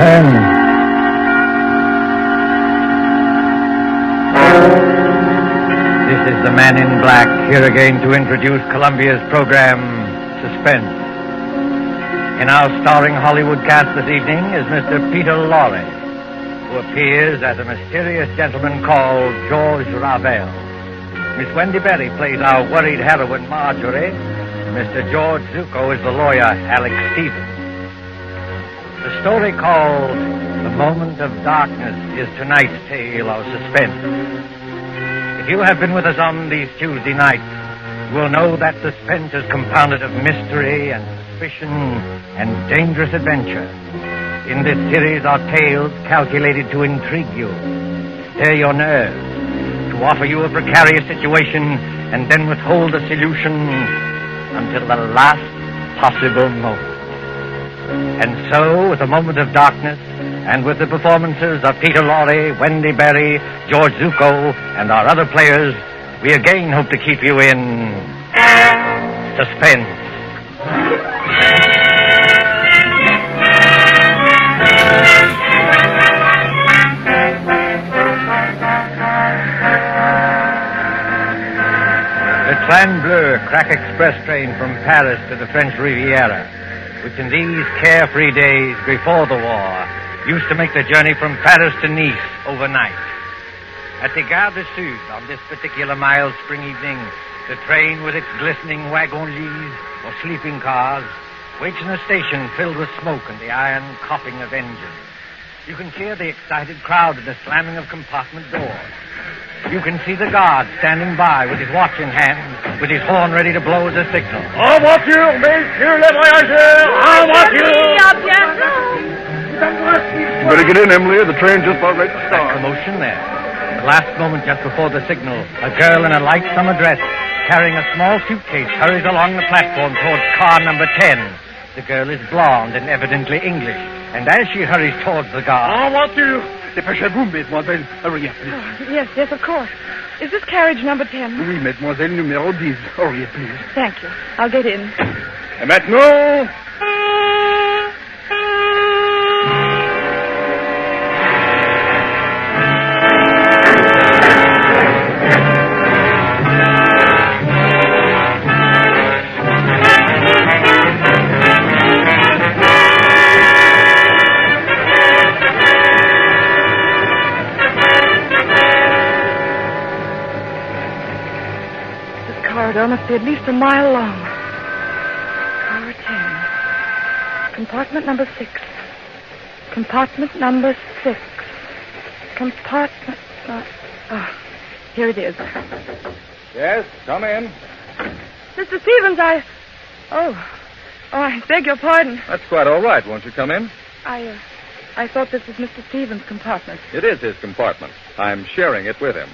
Suspense. This is the Man in Black, here again to introduce Columbia's program, Suspense. In our starring Hollywood cast this evening is Mr. Peter Lorre, who appears as a mysterious gentleman called George Ravel. Miss Wendy Berry plays our worried heroine, Marjorie. Mr. George Zuko is the lawyer, Alex Stevens. The story called The Moment of Darkness is tonight's tale of suspense. If you have been with us on these Tuesday nights, you will know that suspense is compounded of mystery and suspicion and dangerous adventure. In this series are tales calculated to intrigue you, stir your nerves, to offer you a precarious situation and then withhold the solution until the last possible moment. And so, with A Moment of Darkness, and with the performances of Peter Lorre, Wendy Berry, George Zuko, and our other players, we again hope to keep you in suspense. The Train Bleu crack express train from Paris to the French Riviera, which in these carefree days before the war used to make the journey from Paris to Nice overnight. At the Gare du Sud, on this particular mild spring evening, the train with its glistening wagon-lits or sleeping cars waits in a station filled with smoke and the iron coughing of engines. You can hear the excited crowd and the slamming of compartment doors. You can see the guard standing by with his watch in hand, with his horn ready to blow as a signal. En voiture, messieurs les voyageurs! En voiture! You better get in, Emily. The train's just about ready to That start. commotion there. The last moment just before the signal, a girl in a light summer dress, carrying a small suitcase, hurries along the platform towards car number 10. The girl is blonde and evidently English, and as she hurries towards the guard... En voiture! Dépêchez-vous, mademoiselle. Hurry up, please. Oh, yes, of course. Is this carriage number 10? Oui, mademoiselle, numéro 10. Hurry up, please. Thank you. I'll get in. Et maintenant... Must be at least a mile long. Car 10. Compartment number 6. Compartment number 6. Compartment... here it is. Yes, come in. Mr. Stevens, I beg your pardon. That's quite all right. Won't you come in? I thought this was Mr. Stevens' compartment. It is his compartment. I'm sharing it with him.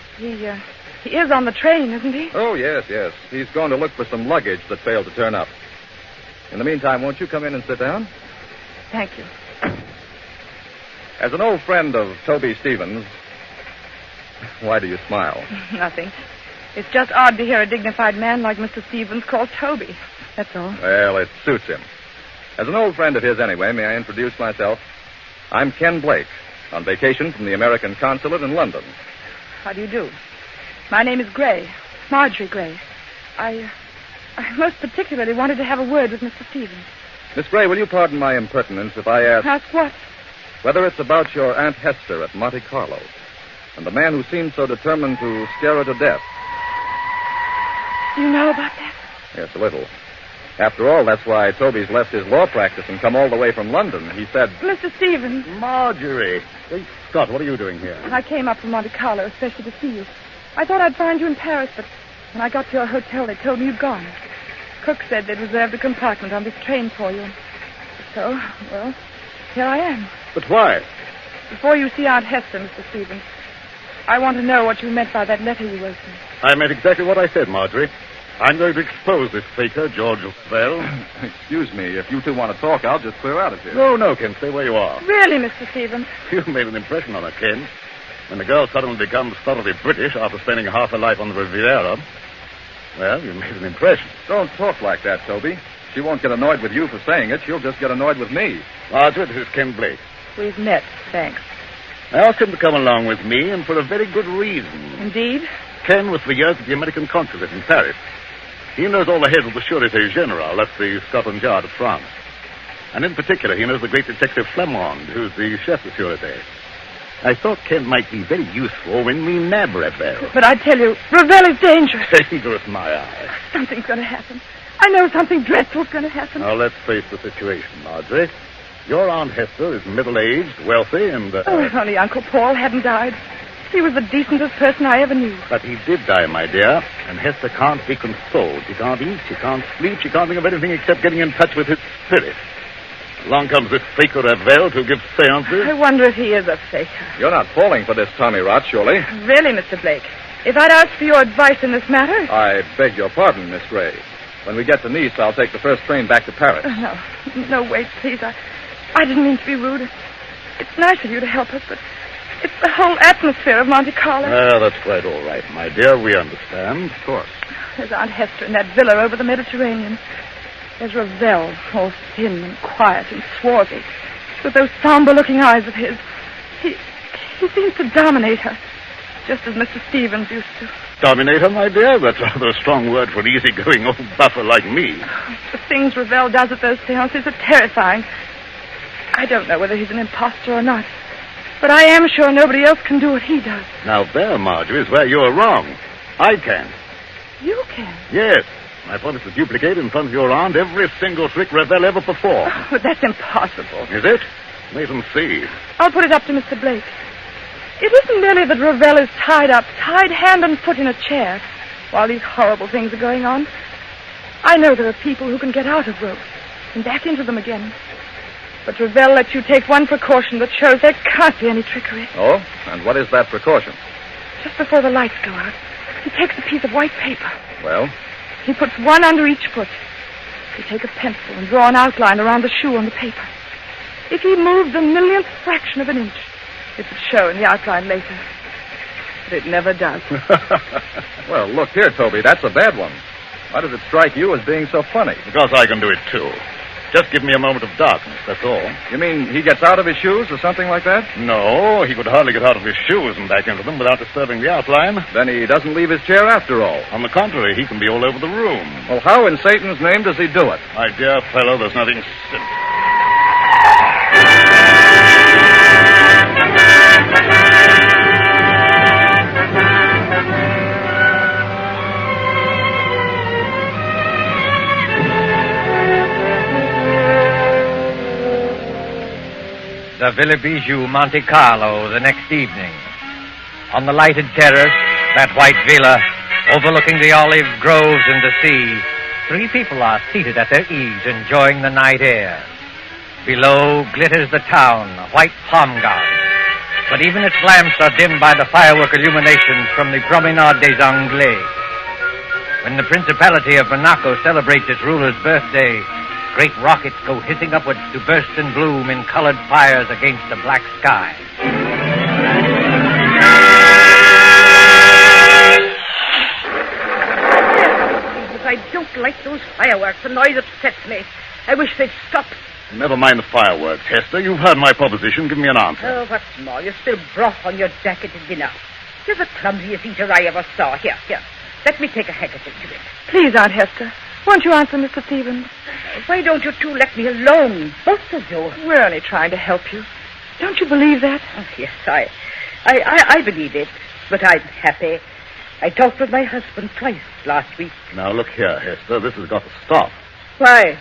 He is on the train, isn't he? Oh, yes. He's going to look for some luggage that failed to turn up. In the meantime, won't you come in and sit down? Thank you. As an old friend of Toby Stevens, why do you smile? Nothing. It's just odd to hear a dignified man like Mr. Stevens called Toby. That's all. Well, it suits him. As an old friend of his anyway, may I introduce myself? I'm Ken Blake, on vacation from the American consulate in London. How do you do? My name is Gray, Marjorie Gray. I most particularly wanted to have a word with Mr. Stevens. Miss Gray, will you pardon my impertinence if I ask... Ask what? Whether it's about your Aunt Hester at Monte Carlo and the man who seemed so determined to scare her to death. Do you know about that? Yes, a little. After all, that's why Toby's left his law practice and come all the way from London. He said... Mr. Stevens. Marjorie. Hey, Scott, what are you doing here? I came up from Monte Carlo especially to see you. I thought I'd find you in Paris, but when I got to your hotel, they told me you'd gone. Cook said they'd reserved a compartment on this train for you. So, well, here I am. But why? Before you see Aunt Hester, Mr. Stevens, I want to know what you meant by that letter you wrote me. I meant exactly what I said, Marjorie. I'm going to expose this faker, George Bell. Excuse me, if you two want to talk, I'll just clear out of here. No, Ken, stay where you are. Really, Mr. Stevens? You've made an impression on her, Ken. When the girl suddenly becomes thoroughly British after spending half her life on the Riviera, well, you made an impression. Don't talk like that, Toby. She won't get annoyed with you for saying it. She'll just get annoyed with me. Margaret, this is Ken Blake. We've met, thanks. I asked him to come along with me, and for a very good reason. Indeed? Ken was for years at the American consulate in Paris. He knows all the heads of the Sûreté Générale, that's the Scotland Yard of France. And in particular, he knows the great detective Flamand, who's the chef de Sûreté. I thought Ken might be very useful when we nab Ravel. But I tell you, Ravel is dangerous. Dangerous, my eye. Something's going to happen. I know something dreadful's going to happen. Now, let's face the situation, Marjorie. Your Aunt Hester is middle-aged, wealthy, and... Oh, if only Uncle Paul hadn't died. He was the decentest person I ever knew. But he did die, my dear, and Hester can't be consoled. She can't eat, she can't sleep, she can't think of anything except getting in touch with his spirit. Along comes this faker Ravel to give seances. I wonder if he is a faker. You're not falling for this Tommy rot, surely? Really, Mr. Blake? If I'd asked for your advice in this matter... I beg your pardon, Miss Gray. When we get to Nice, I'll take the first train back to Paris. No, wait, please. I didn't mean to be rude. It's nice of you to help us, but it's the whole atmosphere of Monte Carlo. Well, that's quite all right, my dear. We understand. Of course. There's Aunt Hester in that villa over the Mediterranean. There's Ravel, all thin and quiet and swarthy, with those somber-looking eyes of his. He seems to dominate her, just as Mr. Stevens used to. Dominate her, my dear? That's rather a strong word for an easygoing old buffer like me. The things Ravel does at those seances are terrifying. I don't know whether he's an impostor or not, but I am sure nobody else can do what he does. Now there, Marjorie, is where you're wrong. I can. You can? Yes. I promise to duplicate in front of your aunt every single trick Ravel ever performed. Oh, but that's impossible. Is it? Wait and see. I'll put it up to Mr. Blake. It isn't merely that Ravel is tied up, tied hand and foot in a chair, while these horrible things are going on. I know there are people who can get out of ropes and back into them again. But Ravel lets you take one precaution that shows there can't be any trickery. Oh? And what is that precaution? Just before the lights go out, he takes a piece of white paper. Well? He puts one under each foot. You take a pencil and draw an outline around the shoe on the paper. If he moves the millionth fraction of an inch, it would show in the outline later. But it never does. Well, look here, Toby. That's a bad one. Why does it strike you as being so funny? Because I can do it, too. Just give me a moment of darkness, that's all. You mean he gets out of his shoes or something like that? No, he could hardly get out of his shoes and back into them without disturbing the outline. Then he doesn't leave his chair after all. On the contrary, he can be all over the room. Well, how in Satan's name does he do it? My dear fellow, there's nothing simple. The Villa Bijou, Monte Carlo, the next evening. On the lighted terrace, that white villa, overlooking the olive groves and the sea, three people are seated at their ease, enjoying the night air. Below glitters the town, a white palm garden. But even its lamps are dimmed by the firework illuminations from the Promenade des Anglais. When the Principality of Monaco celebrates its ruler's birthday, great rockets go hissing upwards to burst and bloom in colored fires against the black sky. I don't like those fireworks. The noise upsets me. I wish they'd stop. Never mind the fireworks, Hester. You've heard my proposition. Give me an answer. Oh, what's more, you spill broth on your jacket at dinner. You're the clumsiest eater I ever saw. Here. Let me take a handkerchief to it. Please, Aunt Hester, won't you answer Mr. Stevens? Why don't you two let me alone? Both of you. We're only trying to help you. Don't you believe that? Oh, yes, I believe it. But I'm happy. I talked with my husband twice last week. Now, look here, Hester. This has got to stop. Why?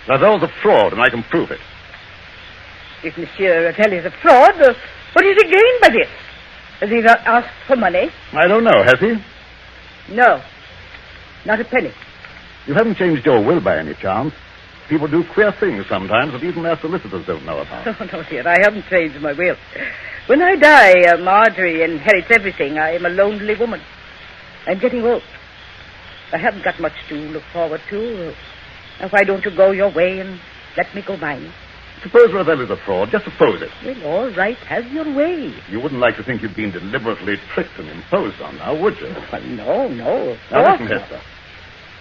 Ravel's a fraud, and I can prove it. If Monsieur Ravel is a fraud, what does he gain by this? Has he not asked for money? I don't know, has he? No. Not a penny. You haven't changed your will by any chance. People do queer things sometimes that even their solicitors don't know about. Oh, no, dear, I haven't changed my will. When I die, Marjorie inherits everything. I am a lonely woman. I'm getting old. I haven't got much to look forward to. Now, why don't you go your way and let me go mine? Suppose Ravel is a fraud. Just suppose it. Well, all right. Have your way. You wouldn't like to think you'd been deliberately tricked and imposed on, now, would you? Oh, no. Now, listen, Hester.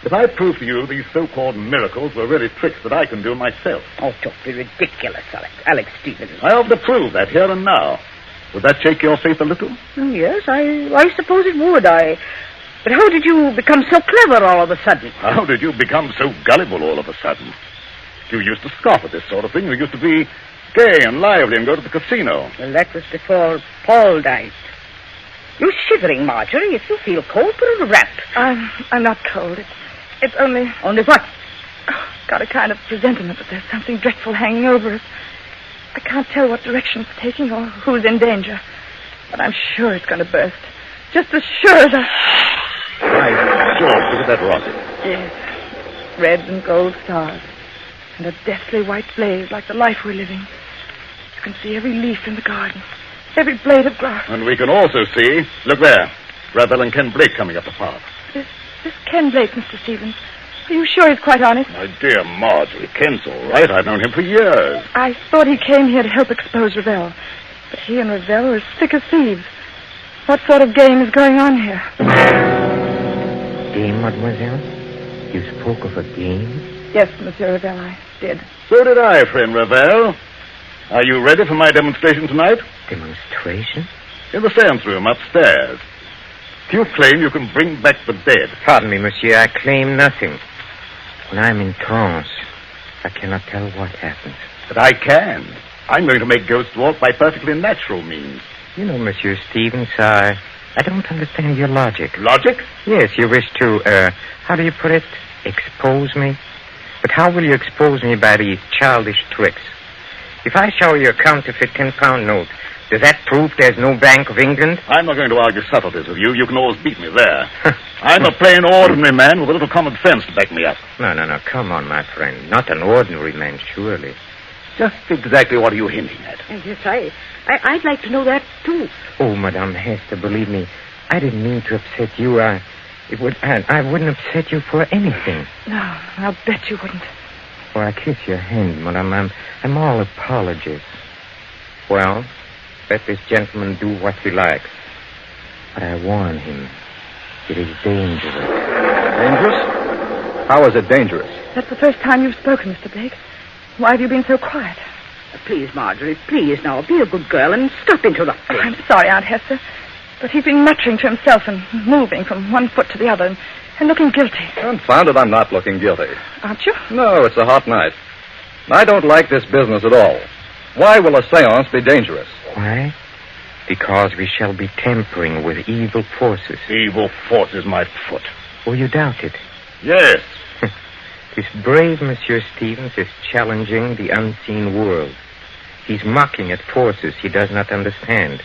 If I prove to you these so-called miracles were really tricks that I can do myself. Oh, don't be ridiculous, Alex Stevens. I hope to prove that here and now. Would that shake your faith a little? Yes, I suppose it would. But how did you become so clever all of a sudden? How did you become so gullible all of a sudden? You used to scoff at this sort of thing. You used to be gay and lively and go to the casino. Well, that was before Paul died. You're shivering, Marjorie. If you feel cold, put on a wrap. I'm not cold. It's only... Only what? Got a kind of presentiment that there's something dreadful hanging over us. I can't tell what direction it's taking or who's in danger. But I'm sure it's going to burst. Just as sure as Right, George, look at that rocket. Yes. Red and gold stars. And a deathly white blaze like the life we're living. You can see every leaf in the garden. Every blade of grass. And we can also see, look there, Ravel and Ken Blake coming up the path. This Ken Blake, Mr. Stevens. Are you sure he's quite honest? My dear Marjorie, Ken's all right. I've known him for years. I thought he came here to help expose Ravel. But he and Ravel are as thick as thieves. What sort of game is going on here? Game, mademoiselle? You spoke of a game? Yes, Monsieur Ravel, I did. So did I, friend Ravel. Are you ready for my demonstration tonight? Demonstration? In the seance room upstairs. You claim you can bring back the dead. Pardon me, monsieur. I claim nothing. When I'm in trance, I cannot tell what happens. But I can. I'm going to make ghosts walk by perfectly natural means. You know, Monsieur Stevens, I don't understand your logic. Logic? Yes, you wish to, how do you put it? Expose me? But how will you expose me by these childish tricks? If I show you a counterfeit 10-pound note, does that prove there's no Bank of England? I'm not going to argue subtleties with you. You can always beat me there. I'm a plain, ordinary man with a little common sense to back me up. No. Come on, my friend. Not an ordinary man, surely. Just exactly what are you hinting at? Yes, I'd like to know that, too. Oh, Madame Hester, believe me, I didn't mean to upset you. I wouldn't upset you for anything. No, I'll bet you wouldn't. Oh, I kiss your hand, Madame. I'm all apologies. Well, let this gentleman do what he likes. But I warn him, it is dangerous. Dangerous? How is it dangerous? That's the first time you've spoken, Mr. Blake. Why have you been so quiet? Please, Marjorie, please now, be a good girl and stop interrupting. Oh, I'm sorry, Aunt Hester, but he's been muttering to himself and moving from one foot to the other and looking guilty. Confound it, I'm not looking guilty. Aren't you? No, it's a hot night. I don't like this business at all. Why will a seance be dangerous? Why? Because we shall be tampering with evil forces. Evil forces, my foot. Oh, you doubt it? Yes. This brave Monsieur Stevens is challenging the unseen world. He's mocking at forces he does not understand.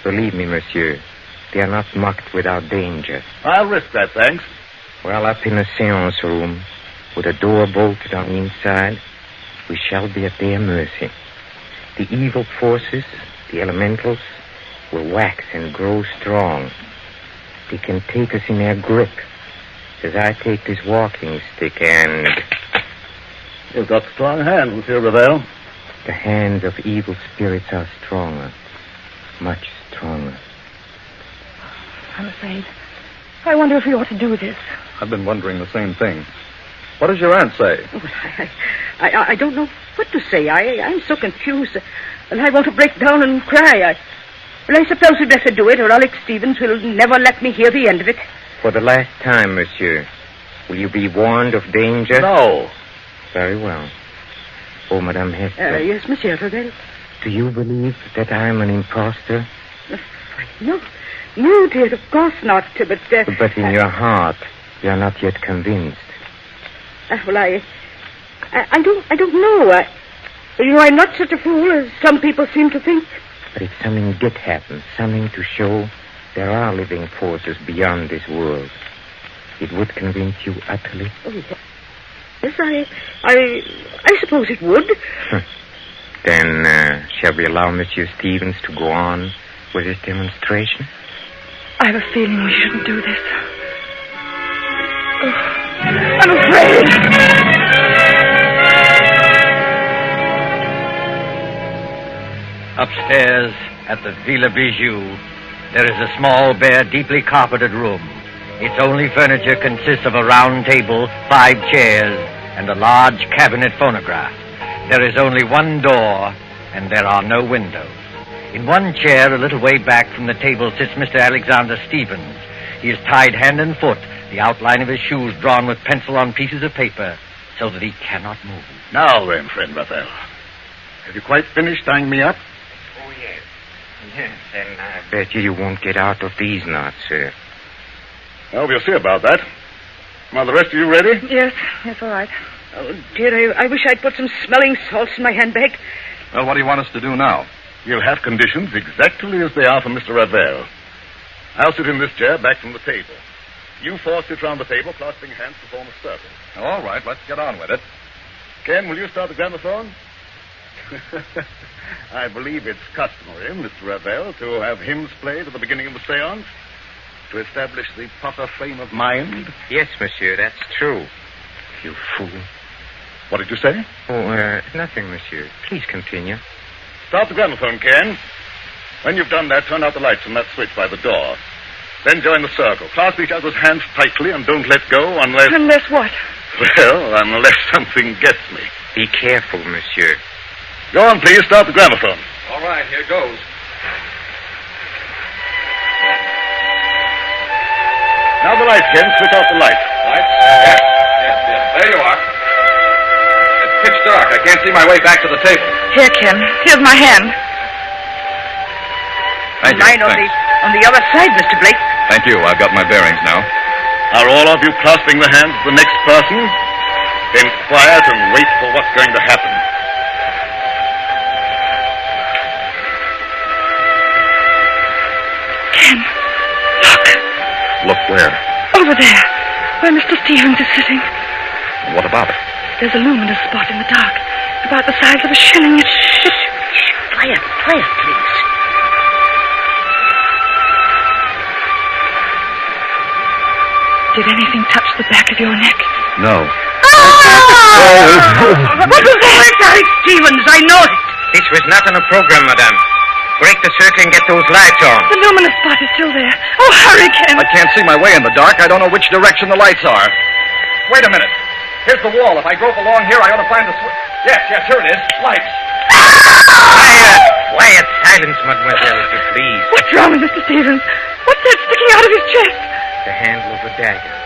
Believe me, monsieur, they are not mocked without danger. I'll risk that, thanks. Well, up in a seance room, with a door bolted on the inside, we shall be at their mercy. The evil forces, the elementals, will wax and grow strong. They can take us in their grip, as I take this walking stick and... You've got strong hands, Monsieur Ravel. The hands of evil spirits are stronger, much stronger. I'm afraid. I wonder if we ought to do this. I've been wondering the same thing. What does your aunt say? Oh, I don't know what to say. I'm so confused. And I want to break down and cry. I suppose we'd better do it, or Alex Stevens will never let me hear the end of it. For the last time, monsieur, will you be warned of danger? No. Very well. Oh, Madame Hester. Yes, Monsieur Ravel. Do you believe that I'm an impostor? No, dear, of course not. But But in your heart, you're not yet convinced. Well, I don't know. I'm not such a fool as some people seem to think. But if something did happen, something to show there are living forces beyond this world, it would convince you utterly? Oh, yes, I suppose it would. Then, shall we allow Monsieur Stevens to go on with his demonstration? I have a feeling we shouldn't do this. Oh, I'm afraid. Upstairs at the Villa Bijou, there is a small, bare, deeply carpeted room Its only furniture consists of a round table, 5 chairs, and a large cabinet phonograph. There is only one door, and there are no windows. In one chair, a little way back from the table, sits Mr. Alexander Stevens. He is tied hand and foot, the outline of his shoes drawn with pencil on pieces of paper, so that he cannot move. Now then, friend Raphael. Have you quite finished tying me up? Oh, yes. Yes, and I bet you won't get out of these knots, sir. Well, we'll see about that. Are the rest of you ready? Yes, all right. Oh, dear, I wish I'd put some smelling salts in my handbag. Well, what do you want us to do now? You'll have conditions exactly as they are for Mr. Ravel. I'll sit in this chair back from the table. You 4 sit round the table, clasping hands to form a circle. All right, let's get on with it. Ken, will you start the gramophone? I believe it's customary, Mr. Ravel, to have hymns played at the beginning of the seance to establish the proper frame of mind. Yes, monsieur, that's true. You fool. What did you say? Oh, nothing, monsieur. Please continue. Start the gramophone, Ken. When you've done that, turn out the lights from that switch by the door. Then join the circle. Clasp each other's hands tightly and don't let go unless... Unless what? Well, unless something gets me. Be careful, monsieur. Go on, please. Start the gramophone. All right, here goes. Now the lights, Ken. Switch off the lights. Lights? Yes. There you are. It's pitch dark. I can't see my way back to the table. Here, Ken. Here's my hand. Thank you. Mine Thanks. on the other side, Mr. Blake. Thank you. I've got my bearings now. Are all of you clasping the hands of the next person? Then quiet and wait for what's going to happen. Ken, look. Look where? Over there, where Mr. Stevens is sitting. What about it? There's a luminous spot in the dark, about the size of a shilling. Shh. Quiet, please. Did anything touch the back of your neck? No. What was that? It's Alex Stevens. I know it. This was not on a program, madame. Break the circle and get those lights on. The luminous spot is still there. Oh, hurry, Ken. I can't see my way in the dark. I don't know which direction the lights are. Wait a minute. Here's the wall. If I grope along here, I ought to find the switch. Yes, here it is. Lights. Quiet silence, mademoiselle, if you please. What's wrong with Mr. Stevens? What's that sticking out of his chest? The handle of a dagger.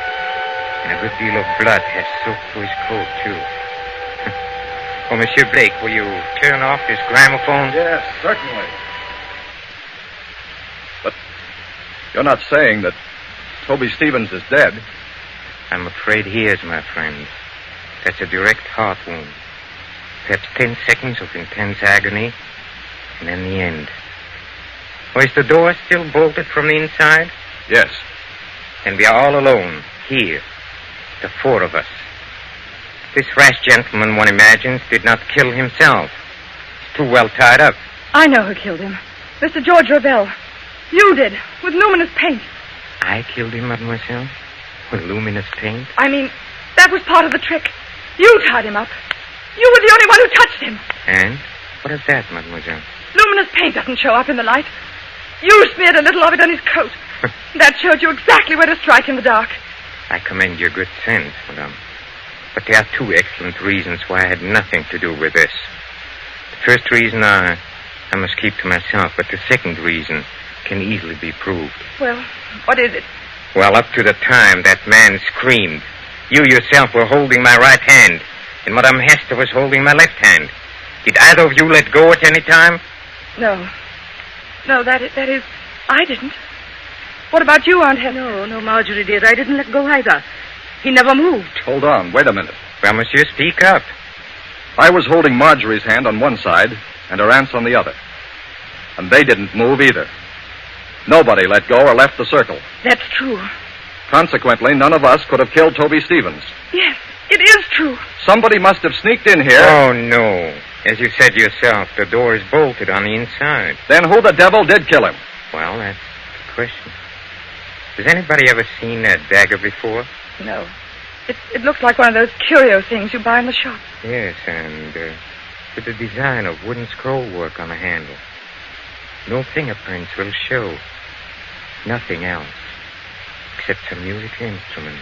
And a good deal of blood has soaked through his coat, too. Oh, Monsieur Blake, will you turn off this gramophone? Yes, certainly. But you're not saying that Toby Stevens is dead? I'm afraid he is, my friend. That's a direct heart wound. Perhaps 10 seconds of intense agony, and then the end. Oh, is the door still bolted from the inside? Yes. And we are all alone, here, the 4 of us. This rash gentleman, one imagines, did not kill himself. He's too well tied up. I know who killed him. Mr. George Ravel. You did, with luminous paint. I killed him, mademoiselle? With luminous paint? I mean, that was part of the trick. You tied him up. You were the only one who touched him. And? What is that, mademoiselle? Luminous paint doesn't show up in the light. You smeared a little of it on his coat. That showed you exactly where to strike in the dark. I commend your good sense, madame. But there are 2 excellent reasons why I had nothing to do with this. The first reason I must keep to myself, but the second reason can easily be proved. Well, what is it? Well, up to the time that man screamed, you yourself were holding my right hand, and Madame Hester was holding my left hand. Did either of you let go at any time? No. No, that is, I didn't. What about you, Aunt Hester? No, Marjorie, dear. I didn't let go either. He never moved. Hold on. Wait a minute. Well, monsieur, speak up. I was holding Marjorie's hand on one side and her aunt's on the other. And they didn't move either. Nobody let go or left the circle. That's true. Consequently, none of us could have killed Toby Stevens. Yes, it is true. Somebody must have sneaked in here. Oh, no. As you said yourself, the door is bolted on the inside. Then who the devil did kill him? Well, that's the question. Has anybody ever seen that dagger before? No. It looks like one of those curio things you buy in the shop. Yes, and with the design of wooden scroll work on the handle. No fingerprints will show. Nothing else. except some musical instruments.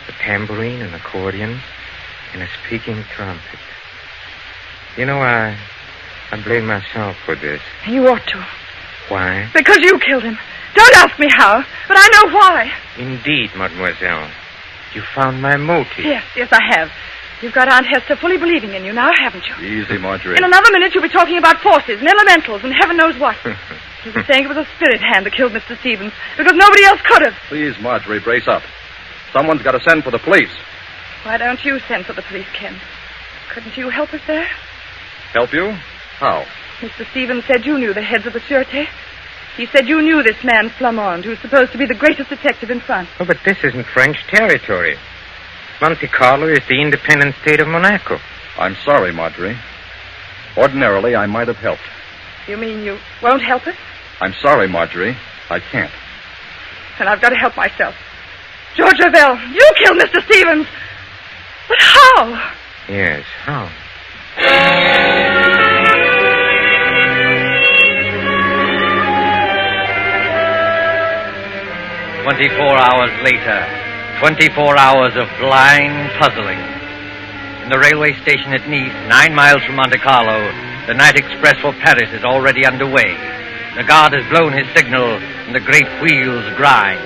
A tambourine, an accordion, and a speaking trumpet. You know, I blame myself for this. You ought to. Why? Because you killed him. Don't ask me how, but I know why. Indeed, mademoiselle. You found my motive. Yes, I have. You've got Aunt Hester fully believing in you now, haven't you? Easy, Marjorie. In another minute, you'll be talking about forces and elementals and heaven knows what. You'll be saying it was a spirit hand that killed Mr. Stevens, because nobody else could have. Please, Marjorie, brace up. Someone's got to send for the police. Why don't you send for the police, Ken? Couldn't you help us there? Help you? How? Mr. Stevens said you knew the heads of the Sûreté. He said you knew this man, Flamande, who's supposed to be the greatest detective in France. Oh, but this isn't French territory. Monte Carlo is the independent state of Monaco. I'm sorry, Marjorie. Ordinarily, I might have helped. You mean you won't help us? I'm sorry, Marjorie. I can't. Then I've got to help myself. George Ravel, you killed Mr. Stevens. But how? Yes, how? 24 hours later. 24 hours of blind puzzling. In the railway station at Nice, 9 miles from Monte Carlo, the night express for Paris is already underway. The guard has blown his signal, and the great wheels grind.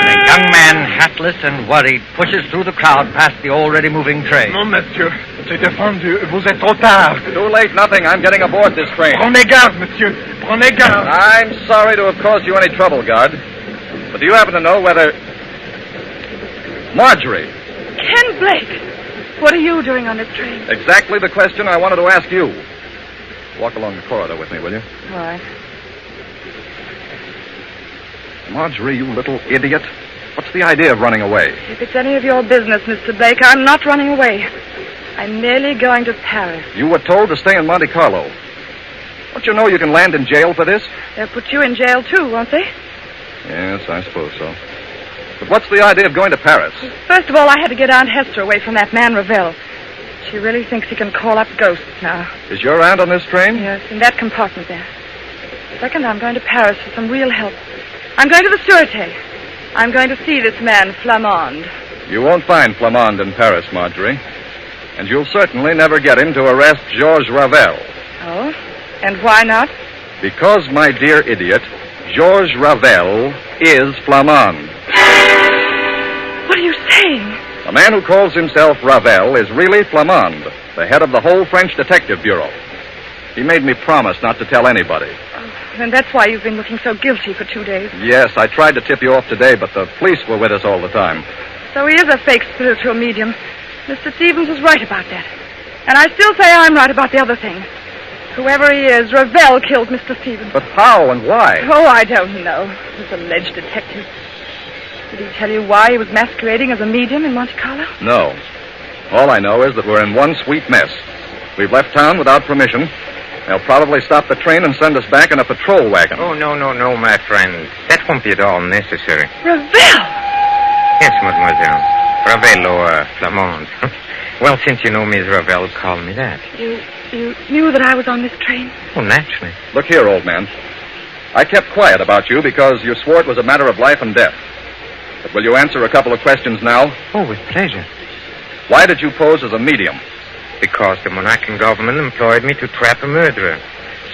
A young man, hatless and worried, pushes through the crowd past the already moving train. Non, monsieur. C'est défendu. Vous êtes trop tard. Too late, nothing. I'm getting aboard this train. Prenez garde, monsieur. Prenez garde. I'm sorry to have caused you any trouble, guard. But do you happen to know whether... Marjorie. Ken Blake, what are you doing on this train? Exactly the question I wanted to ask you. Walk along the corridor with me, will you? All right. Marjorie, you little idiot. What's the idea of running away? If it's any of your business, Mr. Blake, I'm not running away. I'm merely going to Paris. You were told to stay in Monte Carlo. Don't you know you can land in jail for this? They'll put you in jail, too, won't they? Yes, I suppose so. But what's the idea of going to Paris? First of all, I had to get Aunt Hester away from that man, Ravel. She really thinks he can call up ghosts now. Is your aunt on this train? Yes, in that compartment there. Second, I'm going to Paris for some real help. I'm going to the Sûreté. I'm going to see this man, Flamande. You won't find Flamande in Paris, Marjorie. And you'll certainly never get him to arrest Georges Ravel. Oh? And why not? Because, my dear idiot, Georges Ravel is Flamande. What are you saying? The man who calls himself Ravel is really Flamande, the head of the whole French Detective Bureau. He made me promise not to tell anybody. Oh, then that's why you've been looking so guilty for 2 days. Yes, I tried to tip you off today, but the police were with us all the time. So he is a fake spiritual medium. Mr. Stevens was right about that. And I still say I'm right about the other thing. Whoever he is, Ravel killed Mr. Stevens. But how and why? Oh, I don't know. This alleged detective. Did he tell you why he was masquerading as a medium in Monte Carlo? No. All I know is that we're in one sweet mess. We've left town without permission. They'll probably stop the train and send us back in a patrol wagon. Oh, no, my friend. That won't be at all necessary. Ravel! Yes, mademoiselle. Ravel or Flamande. Well, since you know Miss Ravel, call me that. You knew that I was on this train? Oh, naturally. Look here, old man. I kept quiet about you because you swore it was a matter of life and death. But will you answer a couple of questions now? Oh, with pleasure. Why did you pose as a medium? Because the Monacan government employed me to trap a murderer.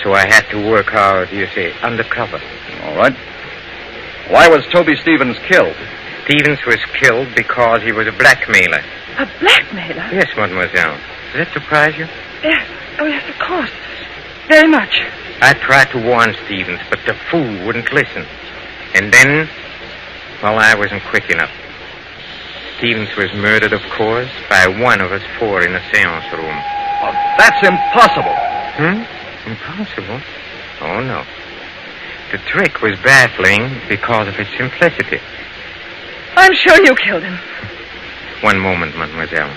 So I had to work hard, you say, undercover. All right. Why was Toby Stevens killed? Stevens was killed because he was a blackmailer. A blackmailer? Yes, mademoiselle. Does that surprise you? Yes. Oh, yes, of course. Very much. I tried to warn Stevens, but the fool wouldn't listen. And then, well, I wasn't quick enough. Stevens was murdered, of course, by one of us four in a seance room. Oh, that's impossible. Impossible? Oh, no. The trick was baffling because of its simplicity. I'm sure you killed him. One moment, mademoiselle.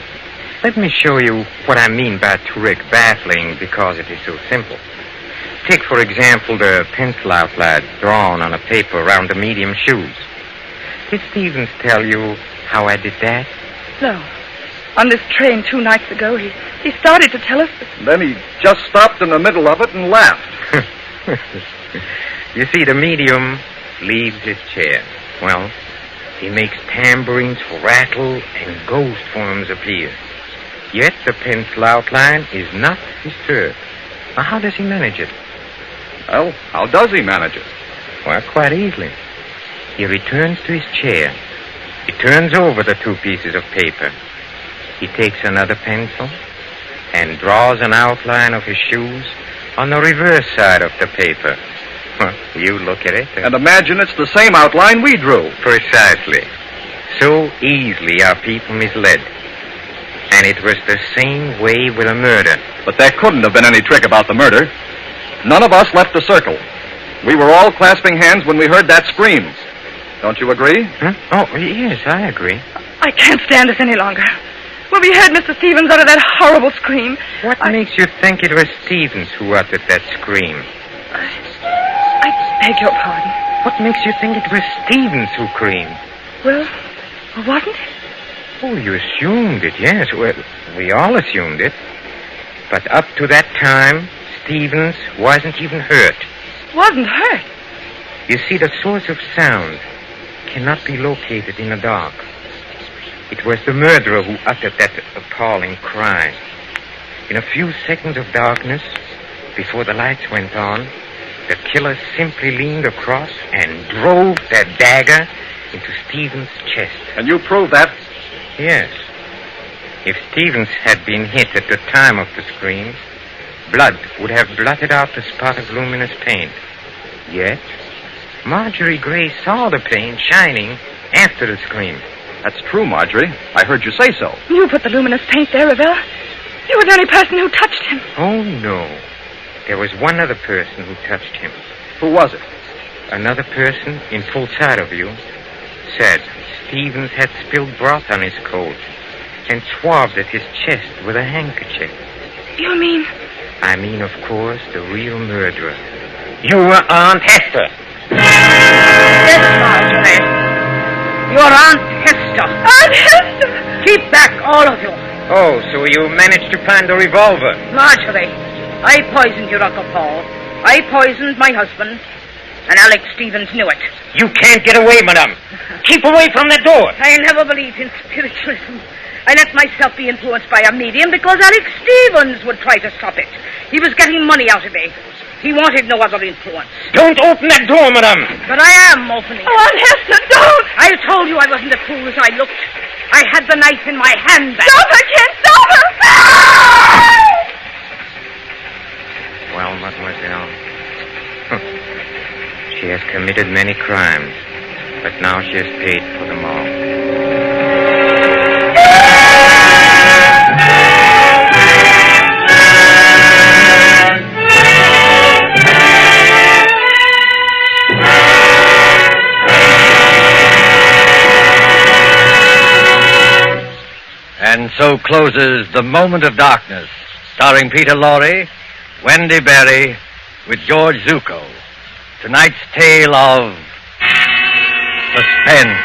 Let me show you what I mean by trick baffling because it is so simple. Take, for example, the pencil outline drawn on a paper around the medium shoes. Did Stevens tell you how I did that? No. On this train 2 nights ago, he started to tell us. Then he just stopped in the middle of it and laughed. You see, the medium leaves his chair. Well, he makes tambourines rattle and ghost forms appear. Yet the pencil outline is not disturbed. Now, how does he manage it? Well, how does he manage it? Well, quite easily. He returns to his chair. He turns over the 2 pieces of paper. He takes another pencil and draws an outline of his shoes on the reverse side of the paper. You look at it. And imagine it's the same outline we drew. Precisely. So easily are people misled. And it was the same way with a murder. But there couldn't have been any trick about the murder. None of us left the circle. We were all clasping hands when we heard that scream. Don't you agree? Huh? Oh, yes, I agree. I can't stand this any longer. When we heard Mr. Stevens utter that horrible scream... What makes you think it was Stevens who uttered that scream? I beg your pardon. What makes you think it was Stevens who screamed? Well, wasn't it? Oh, you assumed it, yes. Well, we all assumed it. But up to that time, Stevens wasn't even hurt. Wasn't hurt? You see, the source of sound cannot be located in the dark. It was the murderer who uttered that appalling cry. In a few seconds of darkness, before the lights went on, the killer simply leaned across and drove that dagger into Stevens' chest. And you proved that? Yes. If Stevens had been hit at the time of the scream, blood would have blotted out the spot of luminous paint. Yet, Marjorie Gray saw the paint shining after the scream. That's true, Marjorie. I heard you say so. You put the luminous paint there, Ravel. You were the only person who touched him. Oh, no. There was one other person who touched him. Who was it? Another person, in full sight of you, said Stevens had spilled broth on his coat and swabbed at his chest with a handkerchief. You mean? I mean, of course, the real murderer. Your Aunt Hester. Yes, Marjorie. Your Aunt Hester. Aunt Hester! Keep back, all of you. Oh, so you managed to find the revolver. Marjorie, I poisoned your Uncle Paul. I poisoned my husband. And Alex Stevens knew it. You can't get away, madame. Keep away from the door. I never believed in spiritualism. I let myself be influenced by a medium because Alex Stevens would try to stop it. He was getting money out of me. He wanted no other influence. Don't open that door, madame. But I am opening it. Oh, Aunt Hester, don't! I told you I wasn't as fool as I looked. I had the knife in my hand. Stop her, Ken! Stop her! Well, mademoiselle, she has committed many crimes, but now she has paid for them all. And so closes The Moment of Darkness, starring Peter Lorre, Wendy Berry, with George Zuko. Tonight's tale of suspense.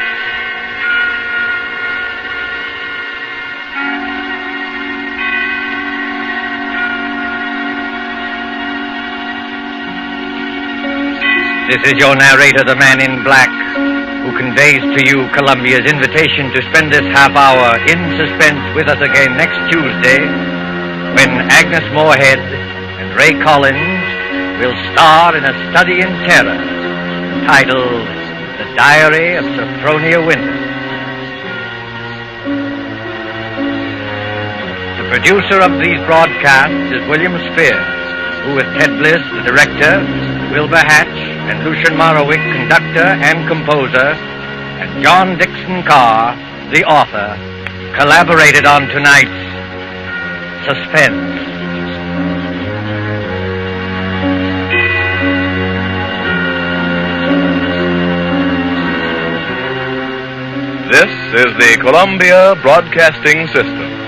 This is your narrator, the Man in Black, who conveys to you Columbia's invitation to spend this half hour in suspense with us again next Tuesday, when Agnes Moorehead and Ray Collins will star in a study in terror titled The Diary of Sophronia Winters. The producer of these broadcasts is William Spear, who with Ted Bliss, the director, Wilbur Hatch, and Lucian Morrowick, conductor and composer, and John Dixon Carr, the author, collaborated on tonight's Suspense. This is the Columbia Broadcasting System.